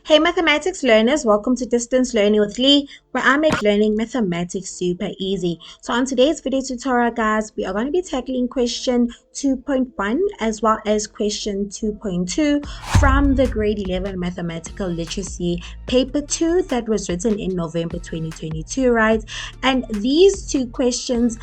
Hey mathematics learners, welcome to Distance Learning with Lee, where I make learning mathematics super easy. So on today's video tutorial, guys, we are going to be tackling question 2.1 as well as question 2.2 from the grade 11 mathematical literacy paper 2 that was written in November 2022, right? And these two questions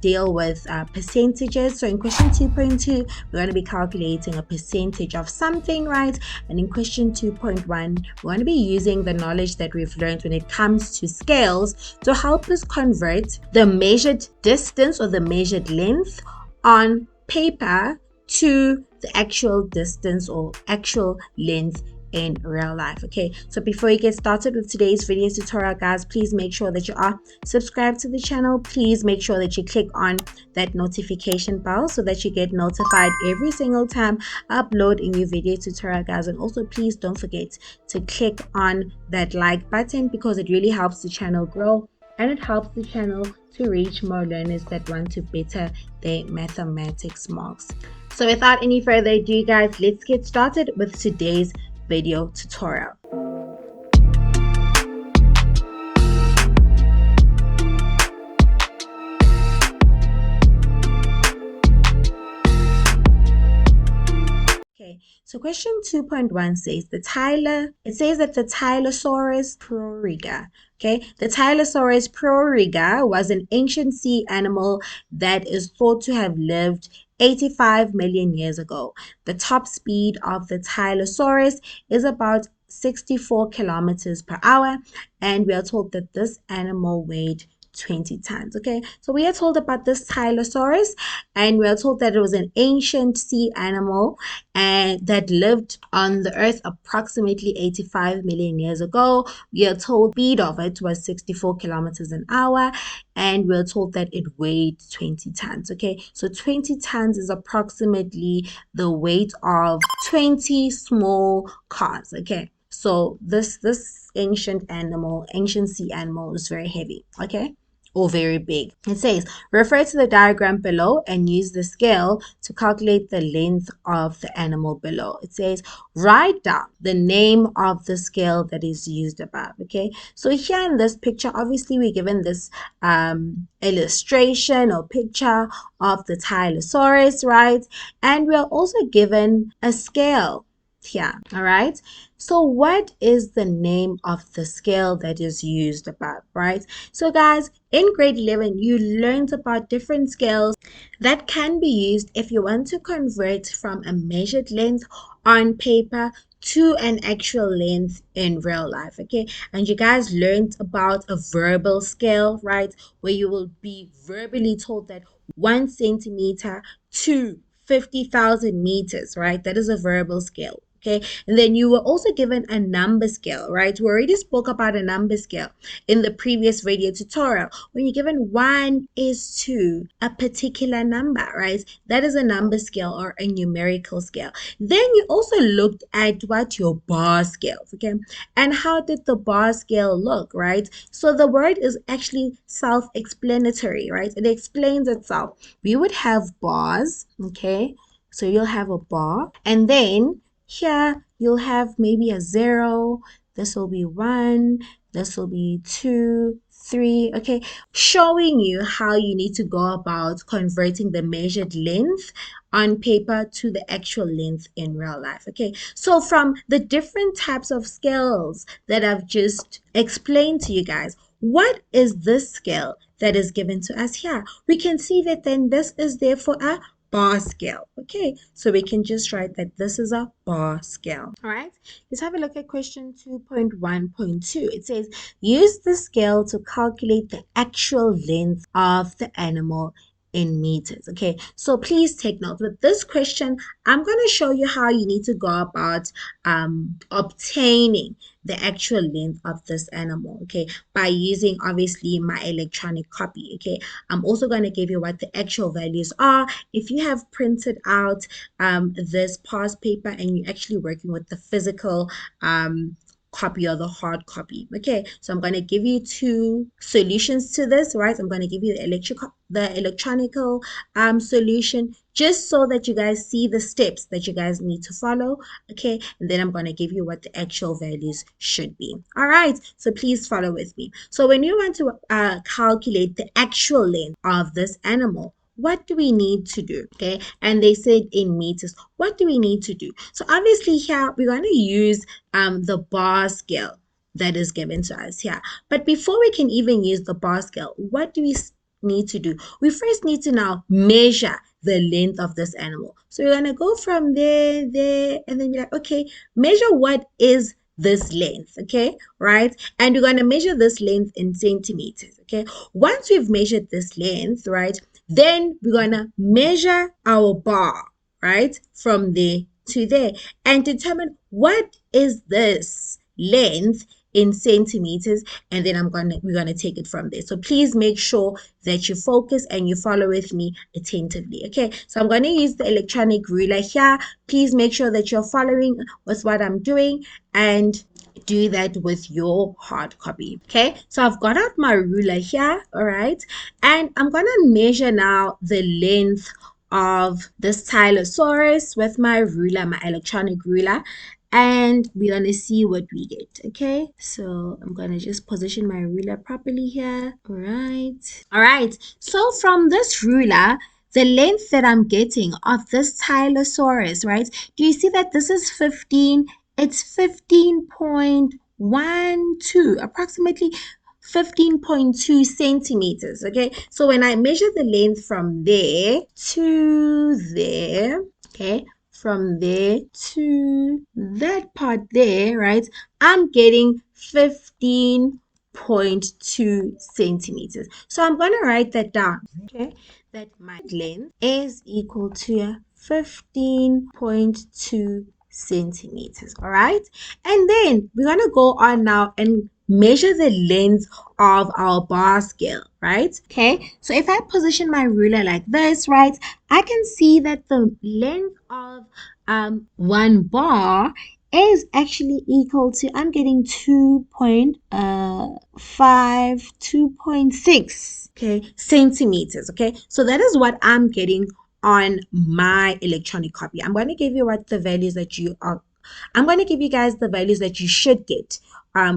deal with percentages. So in question 2.2, we're going to be calculating a percentage of something, right? And in question 2.1, we're going to be using the knowledge that we've learned when it comes to scales to help us convert the measured distance or the measured length on paper to the actual distance or actual length in real life. Okay, so before you get started with today's video tutorial, guys, please make sure that you are subscribed to the channel. Please make sure that you click on that notification bell so that you get notified every single time I upload a new video tutorial, guys. And also please don't forget to click on that like button because it really helps the channel grow and it helps the channel to reach more learners that want to better their mathematics marks. So without any further ado, guys, let's get started with today's video tutorial. Okay, so question 2.1 says that the Tylosaurus proriga. Okay, the Tylosaurus proriga was an ancient sea animal that is thought to have lived 85 million years ago. The top speed of the Tylosaurus is about 64 kilometers per hour, and we are told that this animal weighed 20 tons. Okay, so we are told about this Tylosaurus, and we are told that it was an ancient sea animal and that lived on the earth approximately 85 million years ago. We are told the speed of it was 64 kilometers an hour, and we're told that it weighed 20 tons. Okay, so 20 tons is approximately the weight of 20 small cars. Okay, so this ancient sea animal is very heavy. Okay, or very big. It says, refer to the diagram below and use the scale to calculate the length of the animal below. It says, write down the name of the scale that is used above. Okay, so here in this picture, obviously we're given this illustration or picture of the Tylosaurus, right? And we're also given a scale here. All right, so what is the name of the scale that is used above, right? So guys, in grade 11 you learned about different scales that can be used if you want to convert from a measured length on paper to an actual length in real life. Okay, and you guys learned about a verbal scale, right, where you will be verbally told that 1 centimeter to 50,000 meters, right? That is a verbal scale. Okay, and then you were also given a number scale, right? We already spoke about a number scale in the previous video tutorial. When you're given 1 is to a particular number, right? That is a number scale or a numerical scale. Then you also looked at what your bar scales, okay? And how did the bar scale look, right? So the word is actually self-explanatory, right? It explains itself. We would have bars, okay? So you'll have a bar, and then here you'll have maybe a 0, this will be 1, this will be 2, 3, okay, showing you how you need to go about converting the measured length on paper to the actual length in real life. Okay, so from the different types of scales that I've just explained to you guys, what is this scale that is given to us here? We can see that then this is there for a bar scale. Okay, so we can just write that this is a bar scale. All right, let's have a look at question 2.1.2. It says, use the scale to calculate the actual length of the animal in meters. Okay, so please take note. With this question, I'm going to show you how you need to go about obtaining the actual length of this animal, okay, by using obviously my electronic copy. Okay, I'm also going to give you what the actual values are. If you have printed out this past paper and you're actually working with the physical copy or the hard copy. Okay, so I'm going to give you two solutions to this, right? I'm going to give you the electronical solution just so that you guys see the steps that you guys need to follow, okay? And then I'm going to give you what the actual values should be. All right, so please follow with me. So when you want to calculate the actual length of this animal, what do we need to do? Okay, and they said in meters. What do we need to do? So obviously here we're going to use the bar scale that is given to us here. But before we can even use the bar scale, what do we need to do? We first need to now measure the length of this animal. So we're going to go from there, and then be like, okay, measure what is this length, okay, right? And we're going to measure this length in centimeters, okay? Once we've measured this length, right, then we're going to measure our bar, right, from there to there and determine what is this length in centimeters, and then we're gonna take it from there. So please make sure that you focus and you follow with me attentively. Okay, so I'm gonna use the electronic ruler here. Please make sure that you're following with what I'm doing and do that with your hard copy. Okay, so I've got out my ruler here, all right, and I'm gonna measure now the length of this Tylosaurus with my ruler, my electronic ruler, and we're gonna see what we get. Okay, so I'm gonna just position my ruler properly here. All right, so from this ruler, the length that I'm getting of this Tylosaurus, right, do you see that this is 15? It's 15.12, approximately 15.2 centimeters. Okay, so when I measure the length from there to there, okay, from there to that part there, right, I'm getting 15.2 centimeters. So I'm going to write that down, okay, that my length is equal to 15.2 centimeters. All right, and then we're going to go on now and measure the length of our bar scale, right? Okay, so if I position my ruler like this, right, I can see that the length of one bar is actually equal to, I'm getting 2.6, okay, centimeters. Okay, so that is what I'm getting on my electronic copy. I'm going to give you the values that you should get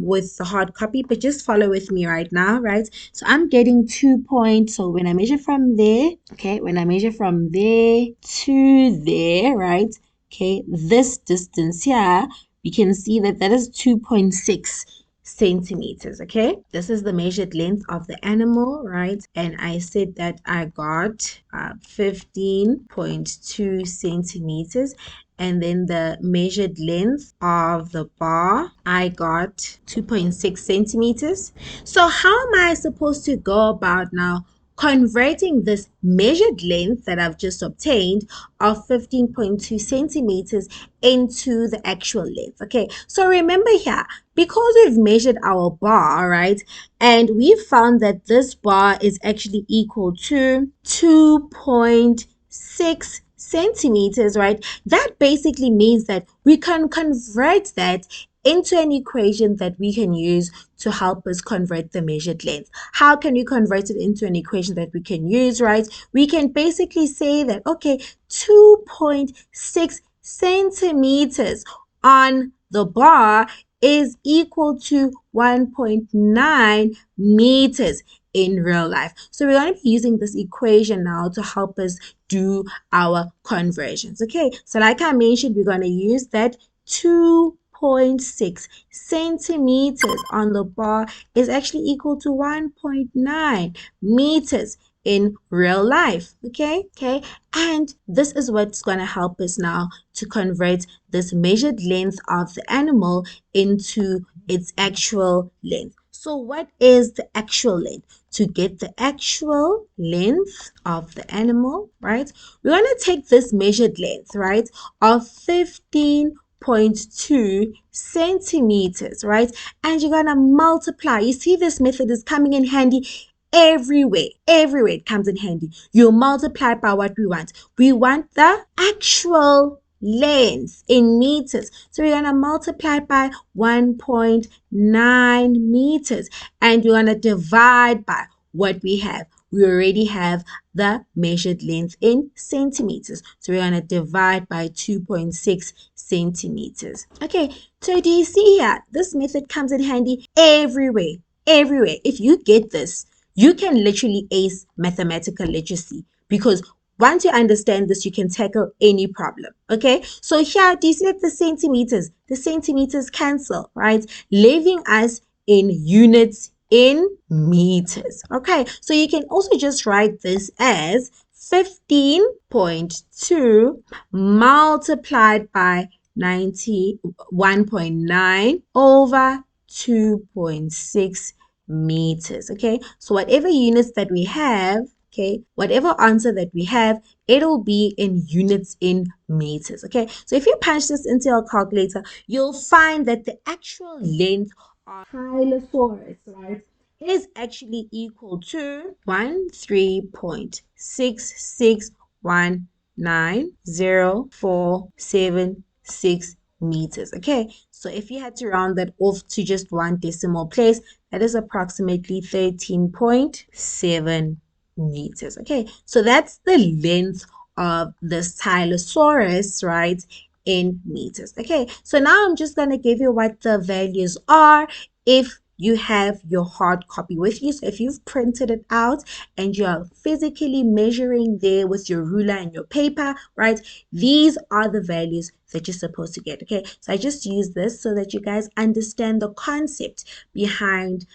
with the hard copy, but just follow with me right now, right? So I'm getting 2 points. So when I measure from there, okay, when I measure from there to there, right, okay, this distance here, we can see that is 2.6 centimeters. Okay, this is the measured length of the animal, right? And I said that I got 15.2 centimeters, and then the measured length of the bar, I got 2.6 centimeters. So how am I supposed to go about now converting this measured length that I've just obtained of 15.2 centimeters into the actual length? Okay, so remember here, because we've measured our bar, right, and we found that this bar is actually equal to 2.6 centimeters, right, that basically means that we can convert that into an equation that we can use to help us convert the measured length. How can we convert it into an equation that we can use, right? We can basically say that, okay, 2.6 centimeters on the bar is equal to 1.9 meters in real life. So we're going to be using this equation now to help us do our conversions. Okay, so like I mentioned, we're going to use that 2.6 centimeters on the bar is actually equal to 1.9 meters in real life. Okay, and this is what's going to help us now to convert this measured length of the animal into its actual length. So what is the actual length? To get the actual length of the animal, right, we're going to take this measured length, right, of 15.2 centimeters, right, and you're going to multiply. You see, this method is coming in handy everywhere it comes in handy. You multiply by what we want. We want the actual length in meters, so we're going to multiply by 1.9 meters, and we're going to divide by what we have, we already have the measured length in centimeters. So we're going to divide by 2.6 centimeters. Okay, so do you see here? This method comes in handy everywhere. Everywhere. If you get this, you can literally ace mathematical literacy, because once you understand this, you can tackle any problem. Okay, so here, do you see that the centimeters cancel, right? Leaving us in units in meters. Okay, so you can also just write this as 15.2 multiplied by 91.9 over 2.6 meters. Okay, so whatever units that we have, okay, whatever answer that we have, it'll be in units in meters. Okay, so if you punch this into your calculator, you'll find that the actual length of Tylosaurus, right, is actually equal to 13.66190476 meters. Okay, so if you had to round that off to just one decimal place, that is approximately 13.7 meters. Okay, so that's the length of the Tylosaurus, right, in meters. Okay, so now I'm just going to give you what the values are if you have your hard copy with you. So if you've printed it out and you're physically measuring there with your ruler and your paper, right, these are the values that you're supposed to get. Okay, so I just use this so that you guys understand the concept behind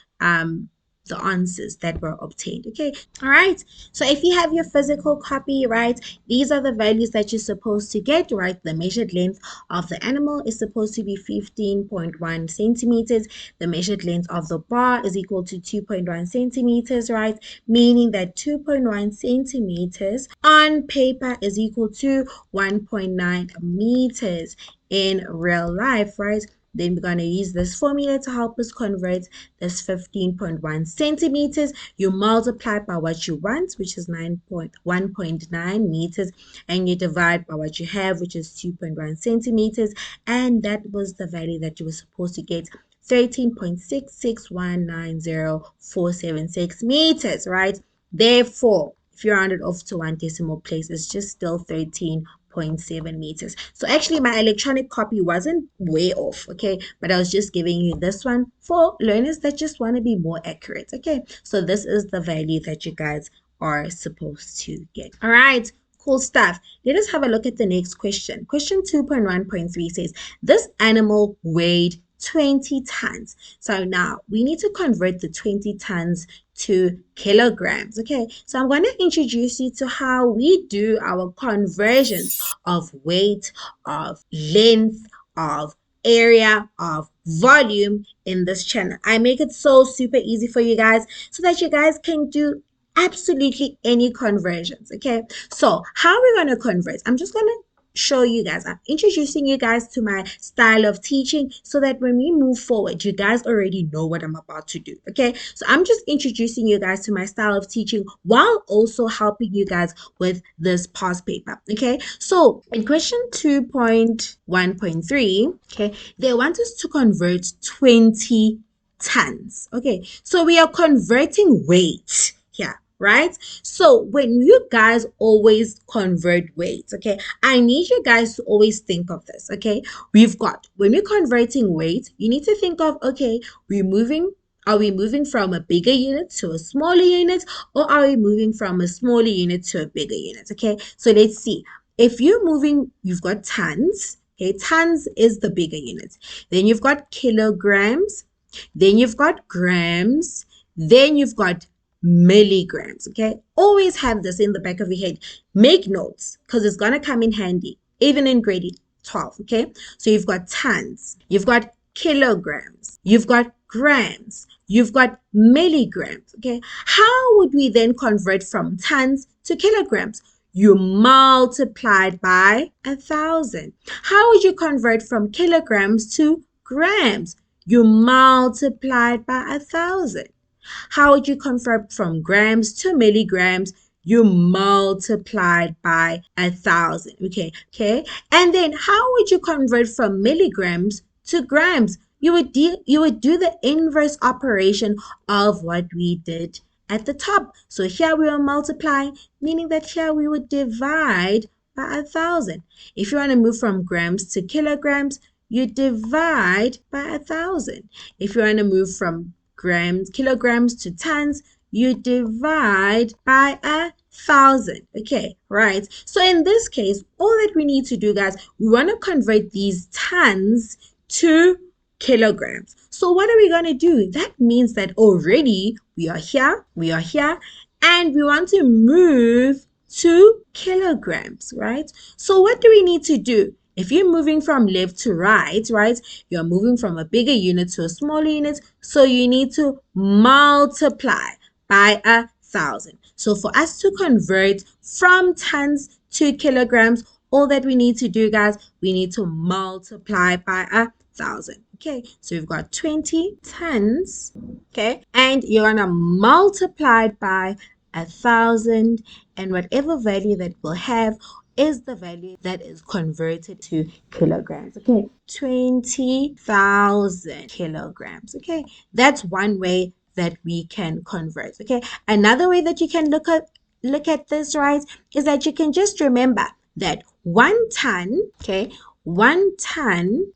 the answers that were obtained. Okay, all right, so if you have your physical copy, right, these are the values that you're supposed to get, right? The measured length of the animal is supposed to be 15.1 centimeters. The measured length of the bar is equal to 2.1 centimeters, right? Meaning that 2.1 centimeters on paper is equal to 1.9 meters in real life, right? Then we're going to use this formula to help us convert this 15.1 centimeters. You multiply by what you want, which is 1.9 meters, and you divide by what you have, which is 2.1 centimeters. And that was the value that you were supposed to get, 13.66190476 meters, right? Therefore, if you round it off to one decimal place, it's just still 13.7 meters. So actually my electronic copy wasn't way off, okay, but I was just giving you this one for learners that just want to be more accurate. Okay, so this is the value that you guys are supposed to get. All right, cool stuff. Let us have a look at the next question. Question 2.1.3 says this animal weighed 20 tons. So now we need to convert the 20 tons to kilograms. Okay, so I'm going to introduce you to how we do our conversions of weight, of length, of area, of volume in this channel. I make it so super easy for you guys so that you guys can do absolutely any conversions. Okay, so how are we going to convert? I'm just going to show you guys. I'm introducing you guys to my style of teaching so that when we move forward, you guys already know what I'm about to do. Okay, so I'm just introducing you guys to my style of teaching while also helping you guys with this past paper. Okay, so in question 2.1.3, okay, they want us to convert 20 tons. Okay, so we are converting weight here, right? So when you guys always convert weights, okay, I need you guys to always think of this. Okay, we've got, when we're converting weight, you need to think of, okay, are we moving from a bigger unit to a smaller unit, or are we moving from a smaller unit to a bigger unit? Okay, so let's see. If you're moving, you've got tons. Okay, tons is the bigger unit. Then you've got kilograms. Then you've got grams. Then you've got milligrams. Okay, always have this in the back of your head. Make notes because it's gonna come in handy even in grade 12. Okay, so you've got tons, you've got kilograms, you've got grams, you've got milligrams. Okay, how would we then convert from tons to kilograms? You multiplied by 1,000. How would you convert from kilograms to grams? You multiplied by 1,000. How would you convert from grams to milligrams? You multiplied by 1,000. Okay. And then how would you convert from milligrams to grams? You would do the inverse operation of what we did at the top. So here we are multiplying, meaning that here we would divide by 1,000. If you want to move from grams to kilograms, you divide by 1,000. If you want to move from kilograms to tons, you divide by 1,000. Okay, right? So in this case, all that we need to do, guys, we want to convert these tons to kilograms. So what are we going to do? That means that already we are here, and we want to move to kilograms, right? So what do we need to do? If you're moving from left to right, you're moving from a bigger unit to a smaller unit, so you need to multiply by 1,000. So for us to convert from tons to kilograms, all that we need to do, guys, we need to multiply by 1,000. Okay, so we've got 20 tons, okay, and you're gonna multiply it by 1,000, and whatever value that we'll have is the value that is converted to kilograms. Okay, 20,000 kilograms. Okay, that's one way that we can convert. Okay, another way that you can look at this, right, is that you can just remember that 1 ton, okay, 1 ton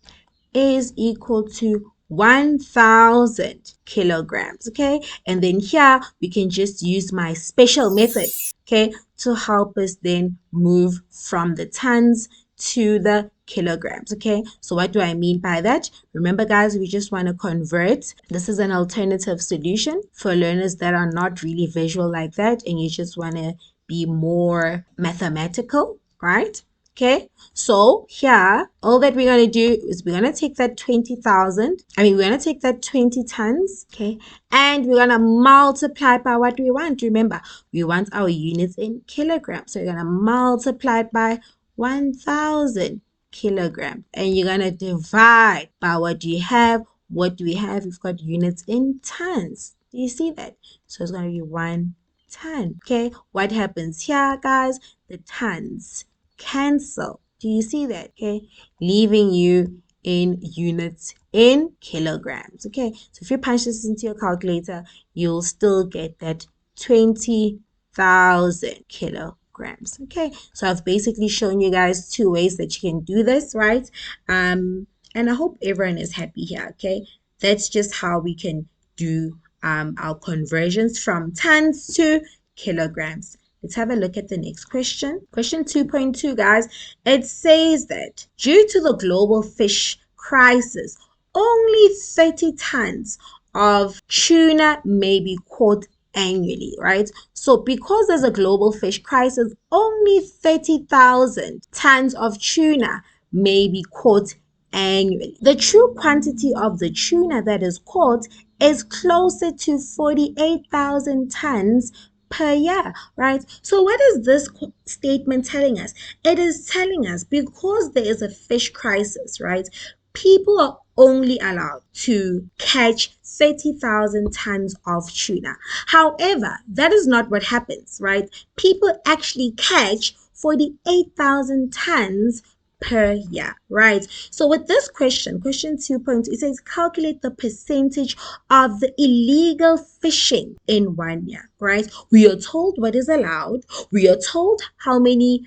is equal to 1,000 kilograms. Okay, and then here we can just use my special method, okay, to help us then move from the tons to the kilograms. Okay, so what do I mean by that? Remember, guys, we just want to convert. This is an alternative solution for learners that are not really visual like that, and you just want to be more mathematical, right? Okay, so here, all that we're going to do is we're going to take that 20,000, we're going to take that 20 tons, okay, and we're going to multiply by what we want. Remember, we want our units in kilograms, so you're going to multiply it by 1,000 kilograms, and you're going to divide by what do you have? What do we have? We've got units in tons. Do you see that? So it's going to be 1 ton. Okay, what happens here, guys? The tons cancel. Do you see that? Okay, leaving you in units in kilograms. Okay, so if you punch this into your calculator, you'll still get that 20,000 kilograms. Okay, so I've basically shown you guys 2 ways that you can do this, right? And I hope everyone is happy here. Okay, that's just how we can do our conversions from tons to kilograms. Let's have a look at the next question. Question 2.2, guys. It says that due to the global fish crisis, only 30 tons of tuna may be caught annually, right? So because there's a global fish crisis, only 30,000 tons of tuna may be caught annually. The true quantity of the tuna that is caught is closer to 48,000 tons per year, right? So what is this statement telling us? It is telling us because there is a fish crisis, right? People are only allowed to catch 30,000 tons of tuna. However, that is not what happens, right? People actually catch 48,000 tons per year, right? So with this question 2.2, it says calculate the percentage of the illegal fishing in 1 year, right? We are told what is allowed. We are told how many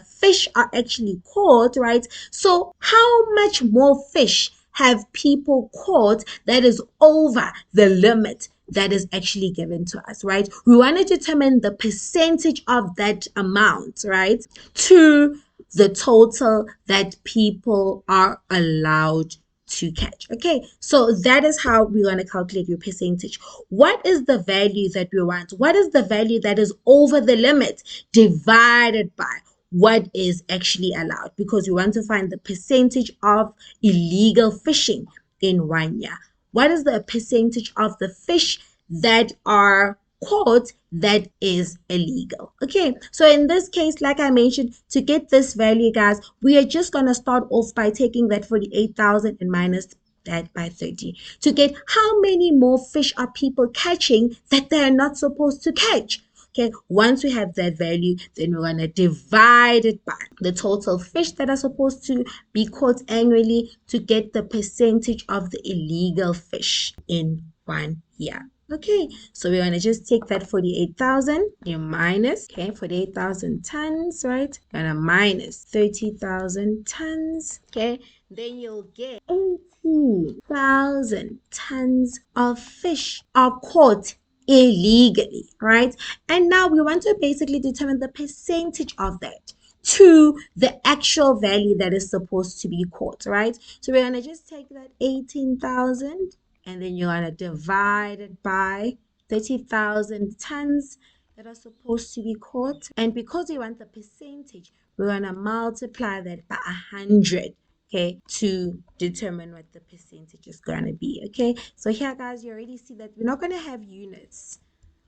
fish are actually caught, right? So how much more fish have people caught that is over the limit that is actually given to us, right? We want to determine the percentage of that amount, right, to the total that people are allowed to catch. Okay, so that is how we want to calculate your percentage. What is the value that we want? What is the value that is over the limit divided by what is actually allowed? Because we want to find the percentage of illegal fishing in 1 year. What is the percentage of the fish that are caught that is illegal? Okay, so in this case, like I mentioned, to get this value, guys, we are just going to start off by taking that 48,000 and minus that by 30 to get how many more fish are people catching that they are not supposed to catch. Okay, once we have that value, then we're going to divide it by the total fish that are supposed to be caught annually to get the percentage of the illegal fish in 1 year. Okay, so we're going to just take that 48,000, you minus, okay, 48,000 tons, right? You're going to minus 30,000 tons, okay? Then you'll get 18,000 tons of fish are caught illegally, right? And now we want to basically determine the percentage of that to the actual value that is supposed to be caught, right? So we're going to just take that 18,000 and then you're going to divide it by 30,000 tons that are supposed to be caught. And because we want the percentage, we're going to multiply that by 100, okay, to determine what the percentage is going to be, okay? So here, guys, you already see that we're not going to have units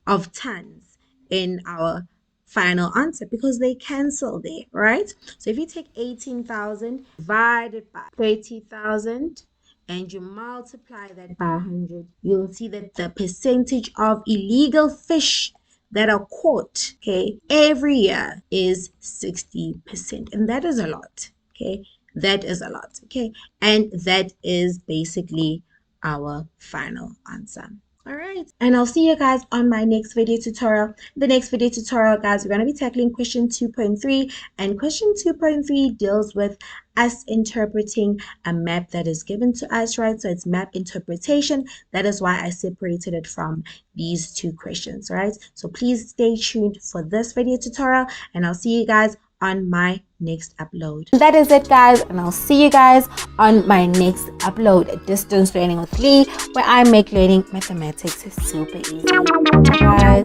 of tons in our final answer because they cancel there, right? So if you take 18,000 divided by 30,000 and you multiply that by 100, you'll see that the percentage of illegal fish that are caught, okay, every year is 60%. And that is a lot, okay? That is a lot, okay? And that is basically our final answer. All right, and I'll see you guys on my next video tutorial. The next video tutorial, guys, we're going to be tackling question 2.3, and question 2.3 deals with us interpreting a map that is given to us, right? So it's map interpretation. That is why I separated it from these two questions, right? So please stay tuned for this video tutorial, and I'll see you guys on my next upload. That is it, guys, and I'll see you guys on my next upload, Distance Learning with Lee, where I make learning mathematics super easy. Bye,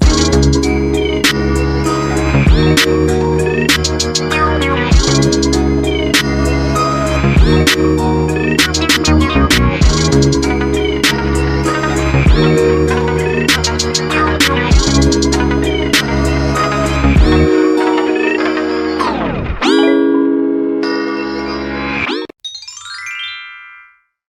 guys.